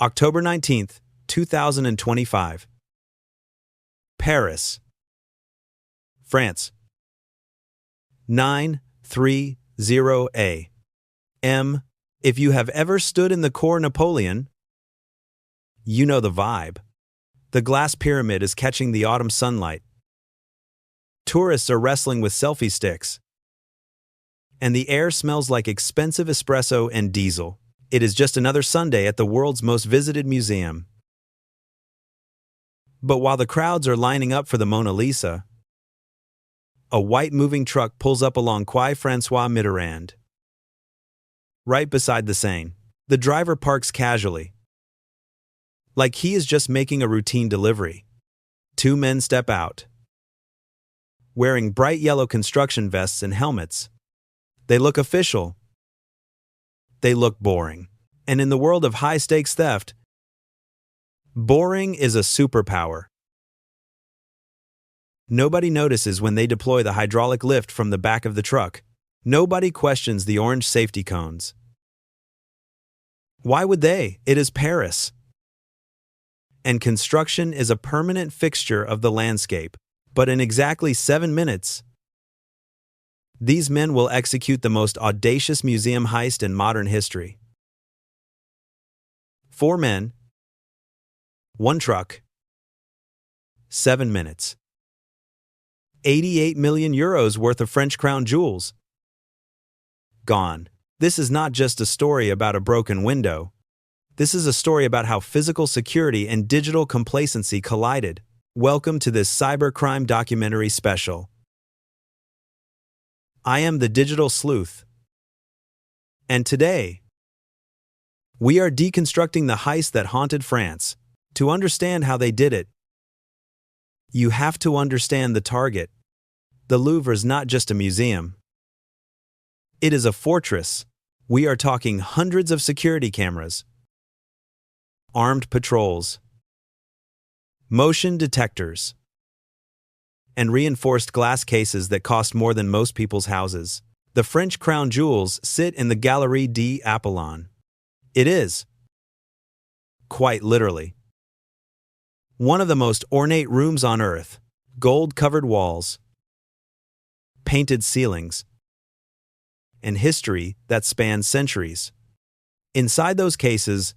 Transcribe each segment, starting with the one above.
October 19th, 2025. Paris, France. 930 A.M. If you have ever stood in the Cour Napoleon, you know the vibe. The glass pyramid is catching the autumn sunlight. Tourists are wrestling with selfie sticks. And the air smells like expensive espresso and diesel. It is just another Sunday at the world's most visited museum. But while the crowds are lining up for the Mona Lisa, a white moving truck pulls up along Quai François Mitterrand. Right beside the Seine, the driver parks casually, like he is just making a routine delivery. Two men step out, wearing bright yellow construction vests and helmets. They look official. They look boring. And in the world of high-stakes theft, boring is a superpower. Nobody notices when they deploy the hydraulic lift from the back of the truck. Nobody questions the orange safety cones. Why would they? It is Paris. And construction is a permanent fixture of the landscape. But in exactly 7 minutes, these men will execute the most audacious museum heist in modern history. 4 men, 1 truck, 7 minutes. 88 million euros worth of French crown jewels. Gone. This is not just a story about a broken window. This is a story about how physical security and digital complacency collided. Welcome to this cybercrime documentary special. I am the Digital Sleuth. And today, we are deconstructing the heist that haunted France. To understand how they did it, you have to understand the target. The Louvre is not just a museum. It is a fortress. We are talking hundreds of security cameras, armed patrols, motion detectors, and reinforced glass cases that cost more than most people's houses. The French crown jewels sit in the Galerie d'Apollon. It is, quite literally, one of the most ornate rooms on earth. Gold-covered walls, painted ceilings, and history that spans centuries. Inside those cases,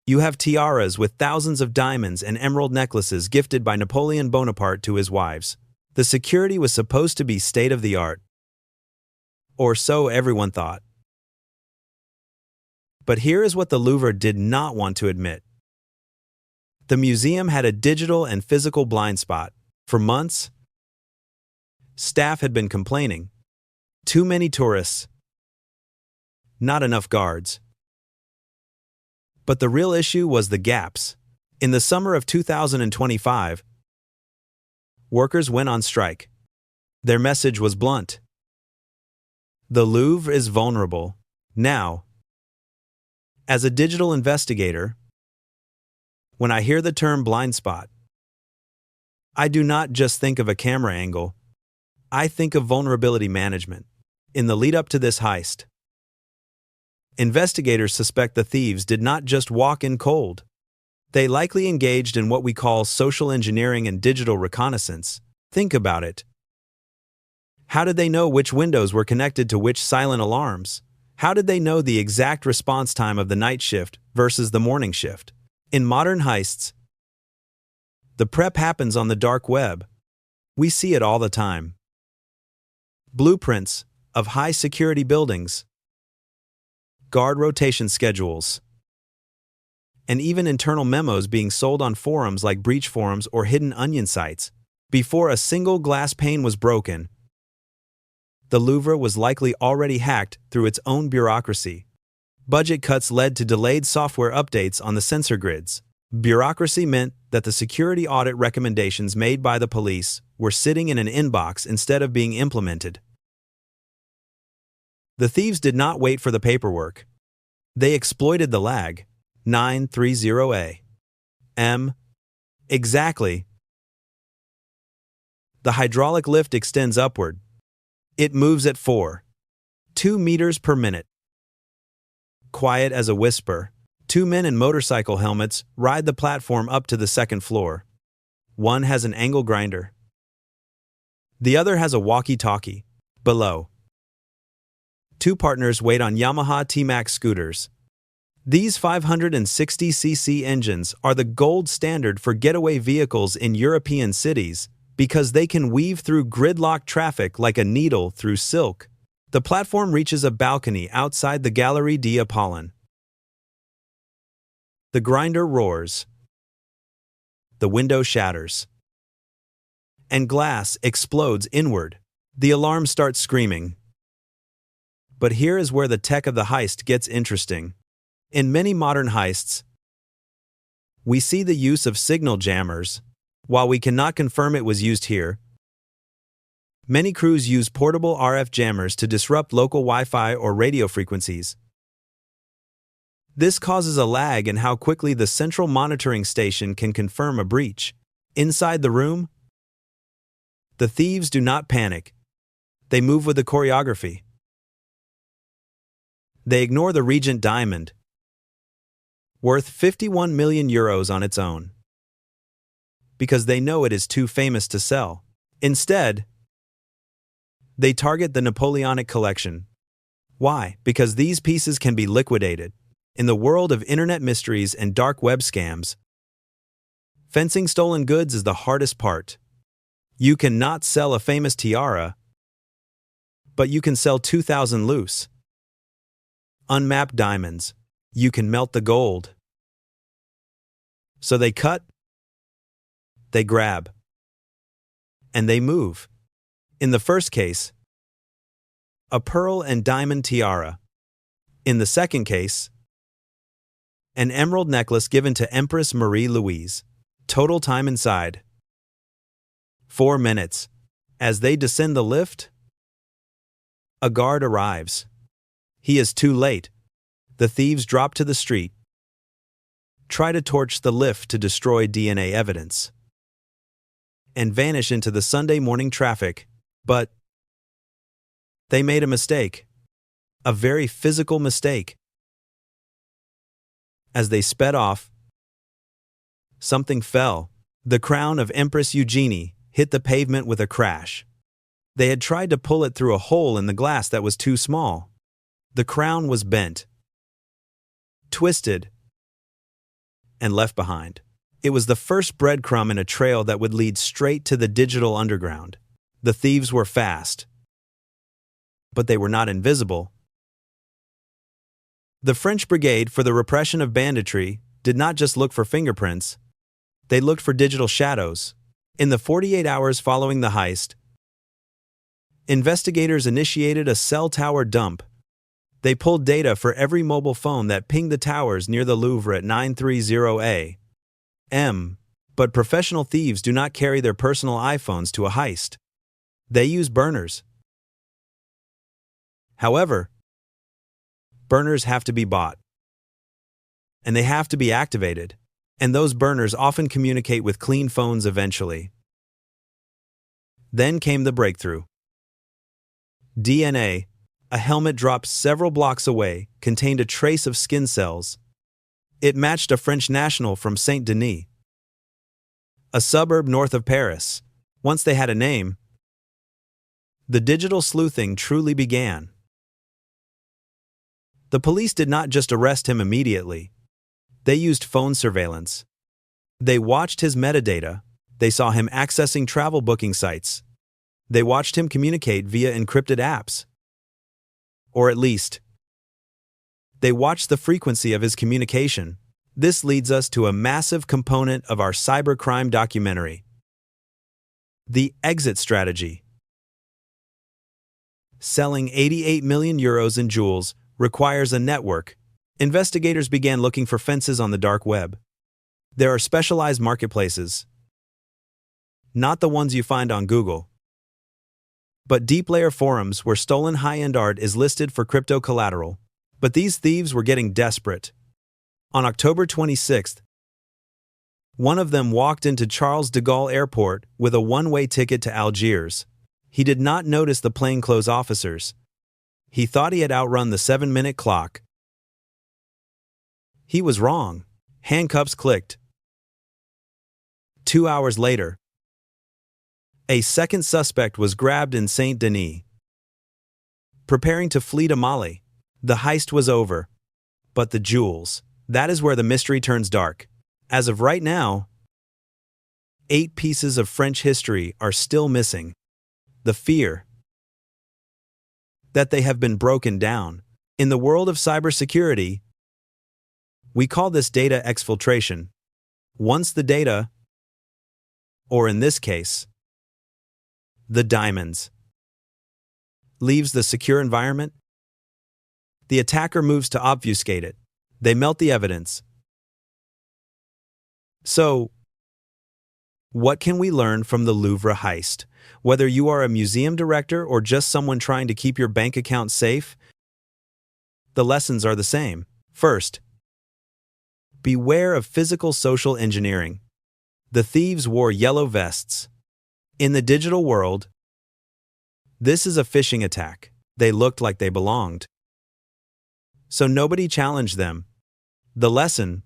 you have tiaras with thousands of diamonds and emerald necklaces gifted by Napoleon Bonaparte to his wives. The security was supposed to be state-of-the-art. Or so everyone thought. But here is what the Louvre did not want to admit. The museum had a digital and physical blind spot. For months, staff had been complaining. Too many tourists. Not enough guards. But the real issue was the gaps. In the summer of 2025, workers went on strike. Their message was blunt. The Louvre is vulnerable. Now, as a digital investigator, when I hear the term blind spot, I do not just think of a camera angle. I think of vulnerability management. In the lead-up to this heist, investigators suspect the thieves did not just walk in cold. They likely engaged in what we call social engineering and digital reconnaissance. Think about it. How did they know which windows were connected to which silent alarms? How did they know the exact response time of the night shift versus the morning shift? In modern heists, the prep happens on the dark web. We see it all the time. Blueprints of high-security buildings, guard rotation schedules, and even internal memos being sold on forums like breach forums or hidden onion sites. Before a single glass pane was broken, the Louvre was likely already hacked through its own bureaucracy. Budget cuts led to delayed software updates on the sensor grids. Bureaucracy meant that the security audit recommendations made by the police were sitting in an inbox instead of being implemented. The thieves did not wait for the paperwork. They exploited the lag. 930 A.M. Exactly. The hydraulic lift extends upward. It moves at 4.2 meters per minute. Quiet as a whisper, Two men in motorcycle helmets ride the platform up to the second floor. One has an angle grinder. The other has a walkie-talkie. Below, two partners wait on Yamaha T-Max scooters. These 560cc engines are the gold standard for getaway vehicles in European cities because they can weave through gridlock traffic like a needle through silk. The platform reaches a balcony outside the Galerie d'Apollon. The grinder roars. The window shatters. And glass explodes inward. The alarm starts screaming. But here is where the tech of the heist gets interesting. In many modern heists, we see the use of signal jammers. While we cannot confirm it was used here, many crews use portable RF jammers to disrupt local Wi-Fi or radio frequencies. This causes a lag in how quickly the central monitoring station can confirm a breach. Inside the room, the thieves do not panic. They move with the choreography. They ignore the Regent diamond, worth 51 million euros on its own, because they know it is too famous to sell. Instead, they target the Napoleonic collection. Why? Because these pieces can be liquidated. In the world of internet mysteries and dark web scams, fencing stolen goods is the hardest part. You cannot sell a famous tiara, but you can sell 2,000 loose, unmapped diamonds. You can melt the gold. So they cut, they grab, and they move. In the first case, a pearl and diamond tiara. In the second case, an emerald necklace given to Empress Marie-Louise. Total time inside: 4 minutes. As they descend the lift, a guard arrives. He is too late. The thieves drop to the street, try to torch the lift to destroy DNA evidence, and vanish into the Sunday morning traffic. But they made a mistake. A very physical mistake. As they sped off, something fell. The crown of Empress Eugenie hit the pavement with a crash. They had tried to pull it through a hole in the glass that was too small. The crown was bent, twisted, and left behind. It was the first breadcrumb in a trail that would lead straight to the digital underground. The thieves were fast, but they were not invisible. The French Brigade for the Repression of Banditry did not just look for fingerprints, they looked for digital shadows. In the 48 hours following the heist, investigators initiated a cell tower dump. They pulled data for every mobile phone that pinged the towers near the Louvre at 930 a.m. But professional thieves do not carry their personal iPhones to a heist. They use burners. However, burners have to be bought, and they have to be activated, and those burners often communicate with clean phones eventually. Then came the breakthrough. DNA, a helmet dropped several blocks away, contained a trace of skin cells. It matched a French national from Saint-Denis, a suburb north of Paris. Once they had a name, the digital sleuthing truly began. The police did not just arrest him immediately. They used phone surveillance. They watched his metadata. They saw him accessing travel booking sites. They watched him communicate via encrypted apps. Or at least, they watched the frequency of his communication. This leads us to a massive component of our cybercrime documentary: the exit strategy. Selling 88 million euros in jewels requires a network. Investigators began looking for fences on the dark web. There are specialized marketplaces, not the ones you find on Google, but deep layer forums where stolen high-end art is listed for crypto collateral. But these thieves were getting desperate. On October 26th, one of them walked into Charles de Gaulle Airport with a one-way ticket to Algiers. He did not notice the plainclothes officers. He thought he had outrun the 7-minute clock. He was wrong. Handcuffs clicked. 2 hours later, a second suspect was grabbed in Saint Denis, preparing to flee to Mali. The heist was over. But the jewels, that is where the mystery turns dark. As of right now, 8 pieces of French history are still missing. The fear that they have been broken down. In the world of cybersecurity, we call this data exfiltration. Once the data, or in this case, the diamonds, leaves the secure environment, the attacker moves to obfuscate it. They melt the evidence. So, what can we learn from the Louvre heist? Whether you are a museum director or just someone trying to keep your bank account safe, the lessons are the same. First, beware of physical social engineering. The thieves wore yellow vests. In the digital world, this is a phishing attack. They looked like they belonged. So nobody challenged them. The lesson: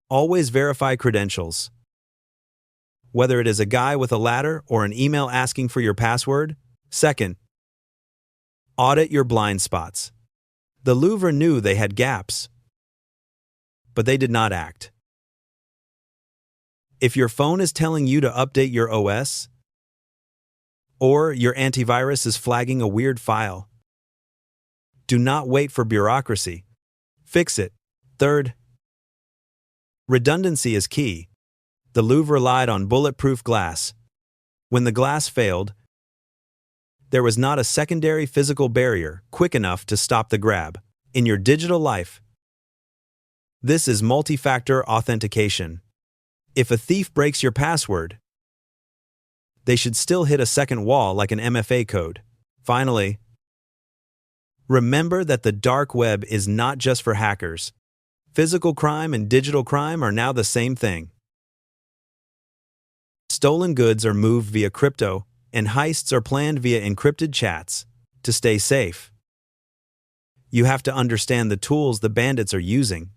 always verify credentials. Whether it is a guy with a ladder or an email asking for your password. Second, audit your blind spots. The Louvre knew they had gaps, but they did not act. If your phone is telling you to update your OS, or your antivirus is flagging a weird file, do not wait for bureaucracy. Fix it. Third, redundancy is key. The Louvre relied on bulletproof glass. When the glass failed, there was not a secondary physical barrier quick enough to stop the grab. In your digital life, this is multi-factor authentication. If a thief breaks your password, they should still hit a second wall like an MFA code. Finally, remember that the dark web is not just for hackers. Physical crime and digital crime are now the same thing. Stolen goods are moved via crypto, and heists are planned via encrypted chats. To stay safe, you have to understand the tools the bandits are using.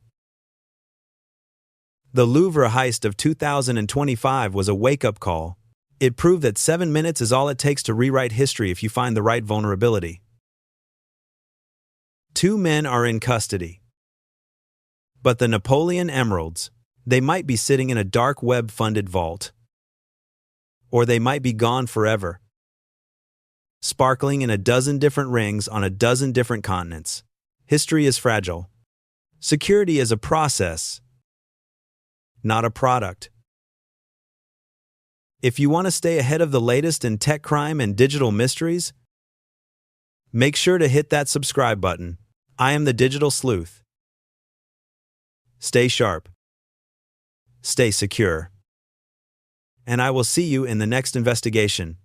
The Louvre heist of 2025 was a wake-up call. It proved that 7 minutes is all it takes to rewrite history if you find the right vulnerability. 2 men are in custody. But the Napoleon emeralds, they might be sitting in a dark web-funded vault. Or they might be gone forever, sparkling in a dozen different rings on a dozen different continents. History is fragile. Security is a process, not a product. If you want to stay ahead of the latest in tech crime and digital mysteries, make sure to hit that subscribe button. I am the Digital Sleuth. Stay sharp. Stay secure. And I will see you in the next investigation.